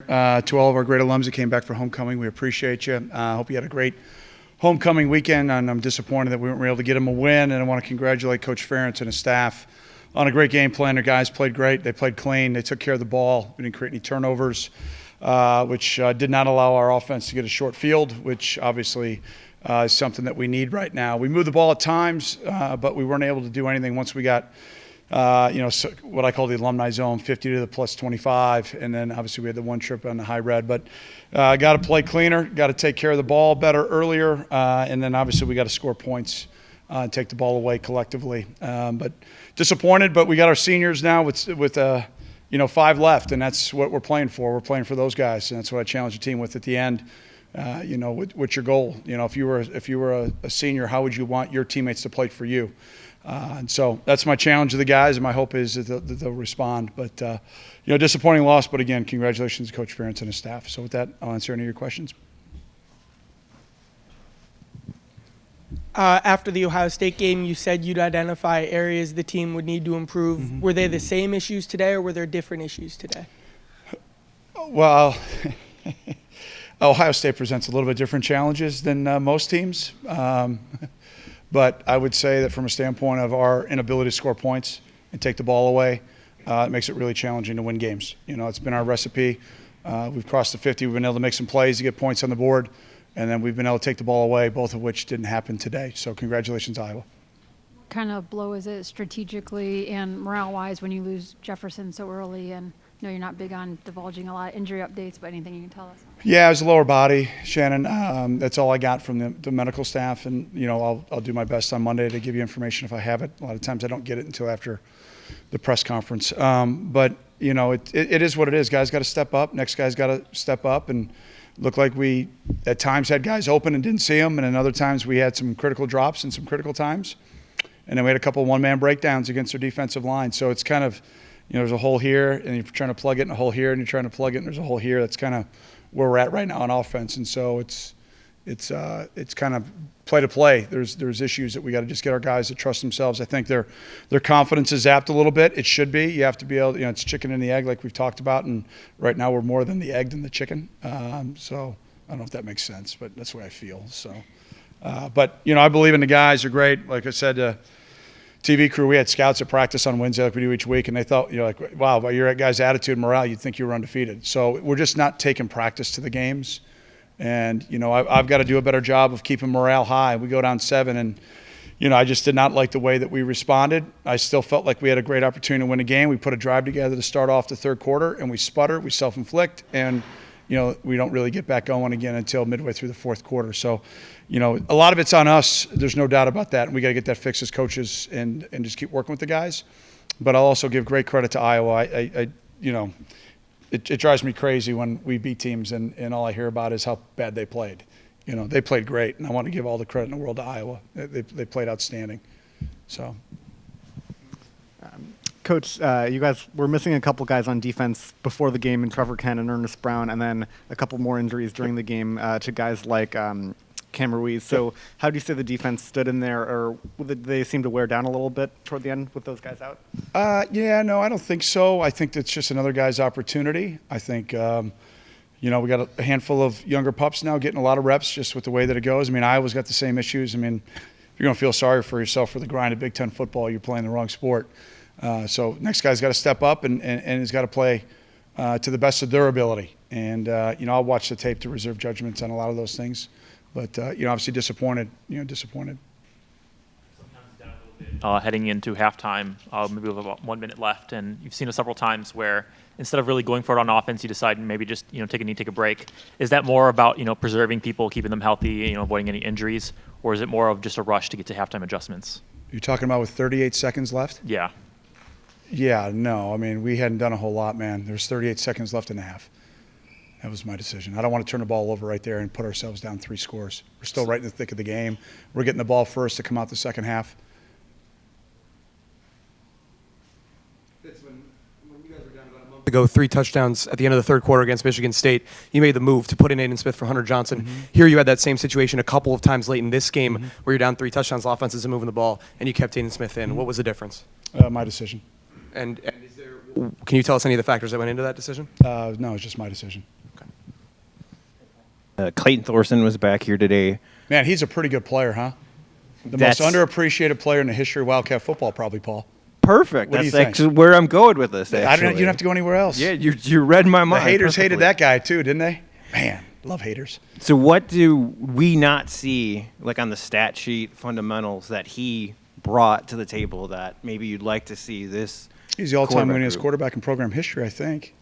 To all of our great alums that came back for homecoming, we appreciate you. I hope you had a great homecoming weekend, and I'm disappointed that we weren't able to get them a win. And I want to congratulate Coach Ferentz and his staff on a great game plan. Their guys played great. They played clean. They took care of the ball. We didn't create any turnovers, which did not allow our offense to get a short field, which obviously is something that we need right now. We moved the ball at times, but we weren't able to do anything once we got so what I call the alumni zone, 50 to the plus 25, and then obviously we had the one trip on the high red. But got to play cleaner, got to take care of the ball better earlier, and then obviously we got to score points and take the ball away collectively. But disappointed, but we got our seniors now with 5 left, and that's what we're playing for. We're playing for those guys, and that's what I challenged the team with at the end. What's your goal? If you were a senior, how would you want your teammates to play for you? And so that's my challenge to the guys, and my hope is that they'll respond. But, disappointing loss, but again, congratulations to Coach Ferentz and his staff. So with that, I'll answer any of your questions. After the Ohio State game, you said you'd identify areas the team would need to improve. Mm-hmm. Were they the same issues today, or were there different issues today? Well, Ohio State presents a little bit different challenges than most teams. But I would say that from a standpoint of our inability to score points and take the ball away, it makes it really challenging to win games. It's been our recipe. We've crossed the 50. We've been able to make some plays to get points on the board, and then we've been able to take the ball away, both of which didn't happen today. So congratulations, Iowa. What kind of blow is it strategically and morale-wise when you lose Jefferson so early? And I know you're not big on divulging a lot of injury updates, but anything you can tell us? Yeah, it was a lower body, Shannon. That's all I got from the medical staff, and I'll do my best on Monday to give you information if I have it. A lot of times I don't get it until after the press conference. But it is what it is. Guys got to step up. Next guy's got to step up, and looked like we at times had guys open and didn't see them, and then other times we had some critical drops and some critical times, and then we had a couple of one-man breakdowns against our defensive line. So it's kind of there's a hole here, and you're trying to plug it, and a hole here, and you're trying to plug it, and there's a hole here. That's kind of where we're at right now on offense, and so it's kind of play to play. There's issues that we got to just get our guys to trust themselves. I think their confidence is zapped a little bit. It should be. You have to be able. It's chicken and the egg, like we've talked about, and right now we're more than the egg than the chicken. So I don't know if that makes sense, but that's the way I feel. So, but I believe in the guys. They're great. Like I said. TV crew, we had scouts at practice on Wednesday like we do each week, and they thought, wow, by your guys' attitude and morale, you'd think you were undefeated. So we're just not taking practice to the games. And, I've got to do a better job of keeping morale high. We go down 7, and, I just did not like the way that we responded. I still felt like we had a great opportunity to win a game. We put a drive together to start off the third quarter, and we sputter, we self-inflict, and, we don't really get back going again until midway through the fourth quarter. So, a lot of it's on us. There's no doubt about that. And we got to get that fixed as coaches and just keep working with the guys. But I'll also give great credit to Iowa. It drives me crazy when we beat teams and all I hear about is how bad they played. They played great, and I want to give all the credit in the world to Iowa. They played outstanding. So. Coach, you guys were missing a couple guys on defense before the game in Trevor Kent and Ernest Brown, and then a couple more injuries during the game to guys like Cam Ruiz. So how do you say the defense stood in there, or did they seem to wear down a little bit toward the end with those guys out? No, I don't think so. I think that's just another guy's opportunity. I think, we got a handful of younger pups now getting a lot of reps just with the way that it goes. Iowa's got the same issues. If you're going to feel sorry for yourself for the grind of Big Ten football, you're playing the wrong sport. So next guy's got to step up and has got to play to the best of their ability. And, I'll watch the tape to reserve judgments on a lot of those things. But, obviously disappointed. Disappointed. Sometimes down a little bit. Heading into halftime, maybe with about 1 minute left, and you've seen it several times where instead of really going for it on offense, you decide maybe just take a knee, take a break. Is that more about preserving people, keeping them healthy, avoiding any injuries, or is it more of just a rush to get to halftime adjustments? You're talking about with 38 seconds left? Yeah. Yeah, no. We hadn't done a whole lot, man. There's 38 seconds left in the half. That was my decision. I don't want to turn the ball over right there and put ourselves down 3 scores. We're still right in the thick of the game. We're getting the ball first to come out the second half. Fitz, when you guys were down about a month ago, 3 touchdowns at the end of the third quarter against Michigan State, you made the move to put in Aiden Smith for Hunter Johnson. Mm-hmm. Here you had that same situation a couple of times late in this game where you're down 3 touchdowns, offense isn't moving the ball, and you kept Aiden Smith in. What was the difference? My decision. And is there Can you tell us any of the factors that went into that decision? No, it's just my decision. Clayton Thorson was back here today. Man, he's a pretty good player, huh? The That's most underappreciated player in the history of Wildcat football, probably, Paul. Perfect. What do you That's think? actually where I'm going with this. You Actually, don't have to go anywhere else. Yeah, you read my The mind. haters perfectly. hated that guy too, didn't they? Man, love haters. So what do we not see, like on the stat sheet fundamentals, that he brought to the table that maybe you'd like to see this? He's the all-time quarterback winningest group? quarterback in program history, I think.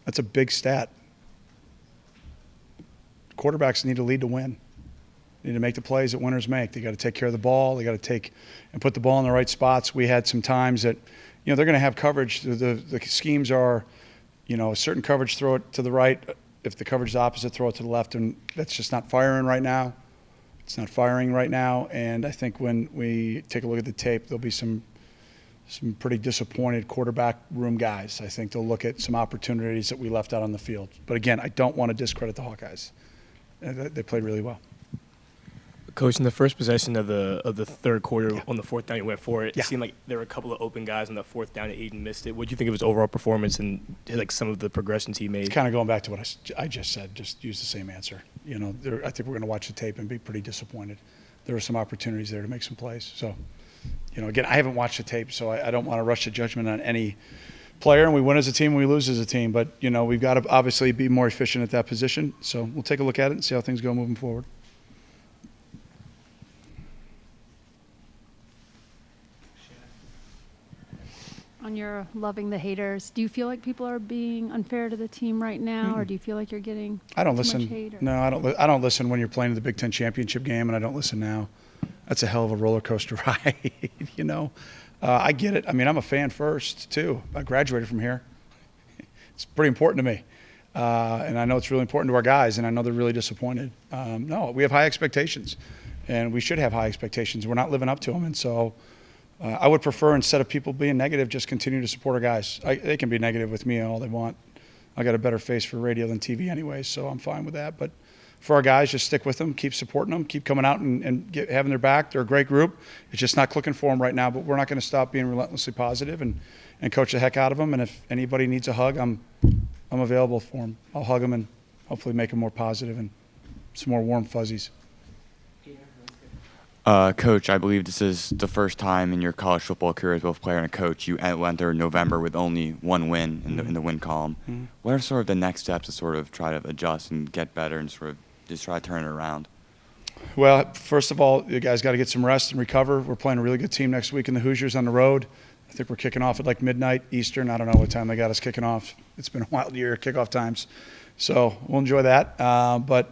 That's a big stat. Quarterbacks need to lead to win. They need to make the plays that winners make. They got to take care of the ball. They got to take and put the ball in the right spots. We had some times that, they're going to have coverage. The schemes are, a certain coverage, throw it to the right. If the coverage is opposite, throw it to the left. And that's just not firing right now. It's not firing right now. And I think when we take a look at the tape, there'll be some pretty disappointed quarterback room guys. I think they'll look at some opportunities that we left out on the field. But again, I don't want to discredit the Hawkeyes. They played really well. Coach, in the first possession of the third quarter, on the fourth down, you went for it. Yeah. It seemed like there were a couple of open guys on the fourth down that Aiden missed it. What do you think of his overall performance and like some of the progressions he made? Kind of going back to what I just said, just use the same answer. I think we're going to watch the tape and be pretty disappointed. There were some opportunities there to make some plays. So, again, I haven't watched the tape, so I don't want to rush to judgment on any player. And we win as a team, and we lose as a team. But, we've got to obviously be more efficient at that position. So we'll take a look at it and see how things go moving forward. On your loving the haters, do you feel like people are being unfair to the team right now, or do you feel like you're getting I don't too listen. much hate? Or? No, I don't listen when you're playing in the Big Ten championship game, and I don't listen now. That's a hell of a roller coaster ride, I get it. I mean, I'm a fan first too. I graduated from here. It's pretty important to me, and I know it's really important to our guys, and I know they're really disappointed. No, we have high expectations, and we should have high expectations. We're not living up to them, and so. I would prefer, instead of people being negative, just continue to support our guys. They can be negative with me all they want. I got a better face for radio than TV anyway, so I'm fine with that. But for our guys, just stick with them, keep supporting them, keep coming out and having their back. They're a great group. It's just not clicking for them right now, but we're not going to stop being relentlessly positive and coach the heck out of them. And if anybody needs a hug, I'm available for them. I'll hug them and hopefully make them more positive and some more warm fuzzies. Coach, I believe this is the first time in your college football career as both player and coach you enter November with only one win in the win column. Mm-hmm. What are sort of the next steps to sort of try to adjust and get better and sort of just try to turn it around? Well, first of all, you guys got to get some rest and recover. We're playing a really good team next week in the Hoosiers on the road. I think we're kicking off at like midnight Eastern. I don't know what time they got us kicking off. It's been a wild year, kickoff times. So we'll enjoy that. But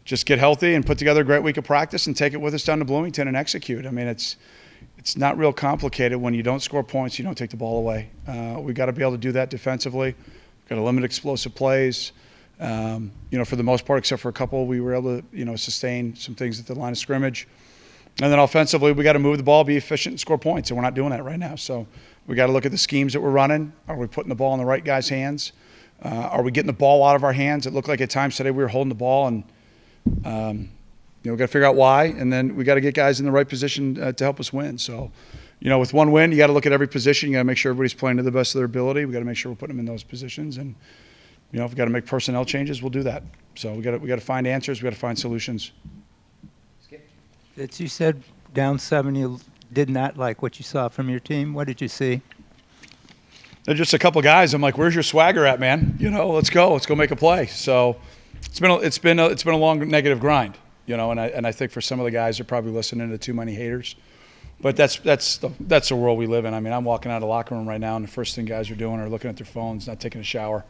just get healthy and put together a great week of practice and take it with us down to Bloomington and execute. I mean, it's not real complicated. When you don't score points, you don't take the ball away. We got to be able to do that defensively. We've got to limit explosive plays. For the most part, except for a couple, we were able to, sustain some things at the line of scrimmage. And then offensively, we got to move the ball, be efficient, and score points, and we're not doing that right now. So we got to look at the schemes that we're running. Are we putting the ball in the right guy's hands? Are we getting the ball out of our hands? It looked like at times today we were holding the ball and we got to figure out why, and then we got to get guys in the right position to help us win. So, with one win, you got to look at every position. You got to make sure everybody's playing to the best of their ability. We got to make sure we're putting them in those positions, and if we got to make personnel changes, we'll do that. So we got to find answers. We got to find solutions. Fitz, you said down 7, you did not like what you saw from your team. What did you see? They're just a couple guys. I'm like, where's your swagger at, man? Let's go make a play. So. It's been a long negative grind, and I think for some of the guys they're probably listening to too many haters, but that's the world we live in. I mean, I'm walking out of the locker room right now, and the first thing guys are doing are looking at their phones, not taking a shower.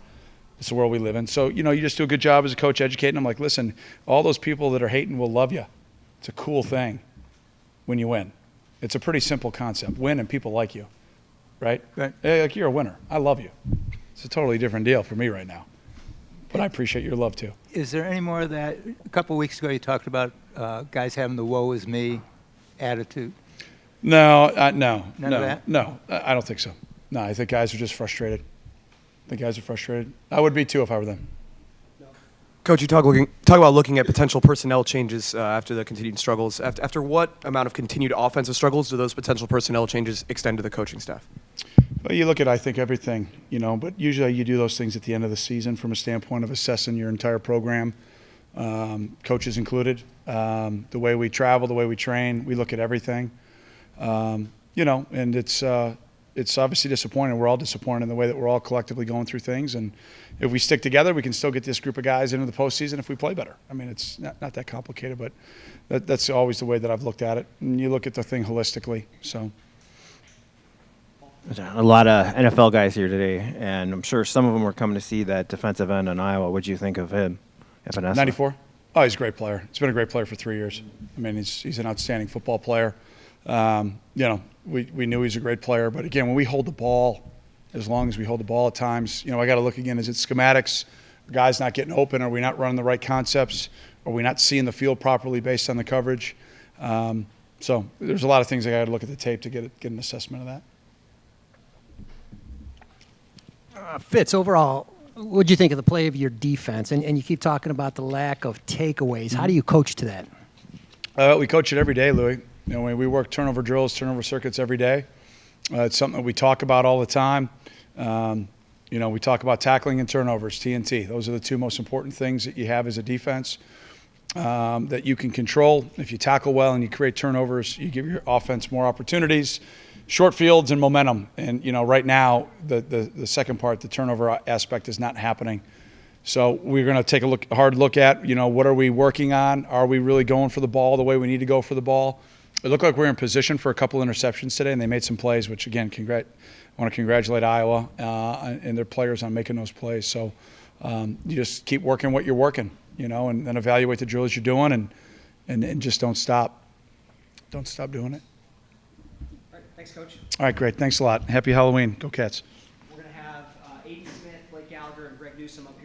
It's the world we live in. So you just do a good job as a coach educating them. Like, listen, all those people that are hating will love you. It's a cool thing when you win. It's a pretty simple concept. Win and people like you, right? Right. Hey, like you're a winner. I love you. It's a totally different deal for me right now. But I appreciate your love, too. Is there any more of that? A couple of weeks ago, you talked about guys having the woe is me attitude. No. None of that? No, I don't think so. No, I think guys are just frustrated. I would be, too, if I were them. Coach, you talk about looking at potential personnel changes after the continued struggles. After what amount of continued offensive struggles do those potential personnel changes extend to the coaching staff? Well, you look at, I think, everything, but usually you do those things at the end of the season from a standpoint of assessing your entire program, coaches included. The way we travel, the way we train, we look at everything. And it's obviously disappointing. We're all disappointed in the way that we're all collectively going through things. And if we stick together, we can still get this group of guys into the postseason if we play better. I mean, it's not that complicated, but that's always the way that I've looked at it. And you look at the thing holistically, so. There's a lot of NFL guys here today, and I'm sure some of them were coming to see that defensive end in Iowa. What do you think of him? 94? Oh, he's a great player. He's been a great player for 3 years. I mean, he's an outstanding football player. We knew he's a great player, but again, when we hold the ball, as long as we hold the ball at times, I got to look again, is it schematics? Are guys not getting open? Are we not running the right concepts? Are we not seeing the field properly based on the coverage? So there's a lot of things I got to look at the tape to get an assessment of that. Fitz, overall, what do you think of the play of your defense? And you keep talking about the lack of takeaways. How do you coach to that? We coach it every day, Louis. We work turnover drills, turnover circuits every day. It's something that we talk about all the time. We talk about tackling and turnovers, TNT. Those are the two most important things that you have as a defense that you can control. If you tackle well and you create turnovers, you give your offense more opportunities. Short fields and momentum, and right now the second part, the turnover aspect, is not happening. So we're going to take a hard look at what are we working on? Are we really going for the ball the way we need to go for the ball? It looked like we were in position for a couple interceptions today, and they made some plays. Which again, I want to congratulate Iowa and their players on making those plays. So you just keep working what you're working, and then evaluate the drills you're doing, and just don't stop. Don't stop doing it. Thanks, Coach. All right, great. Thanks a lot. Happy Halloween. Go Cats. We're going to have Aiden Smith, Blake Gallagher, and Greg Newsom up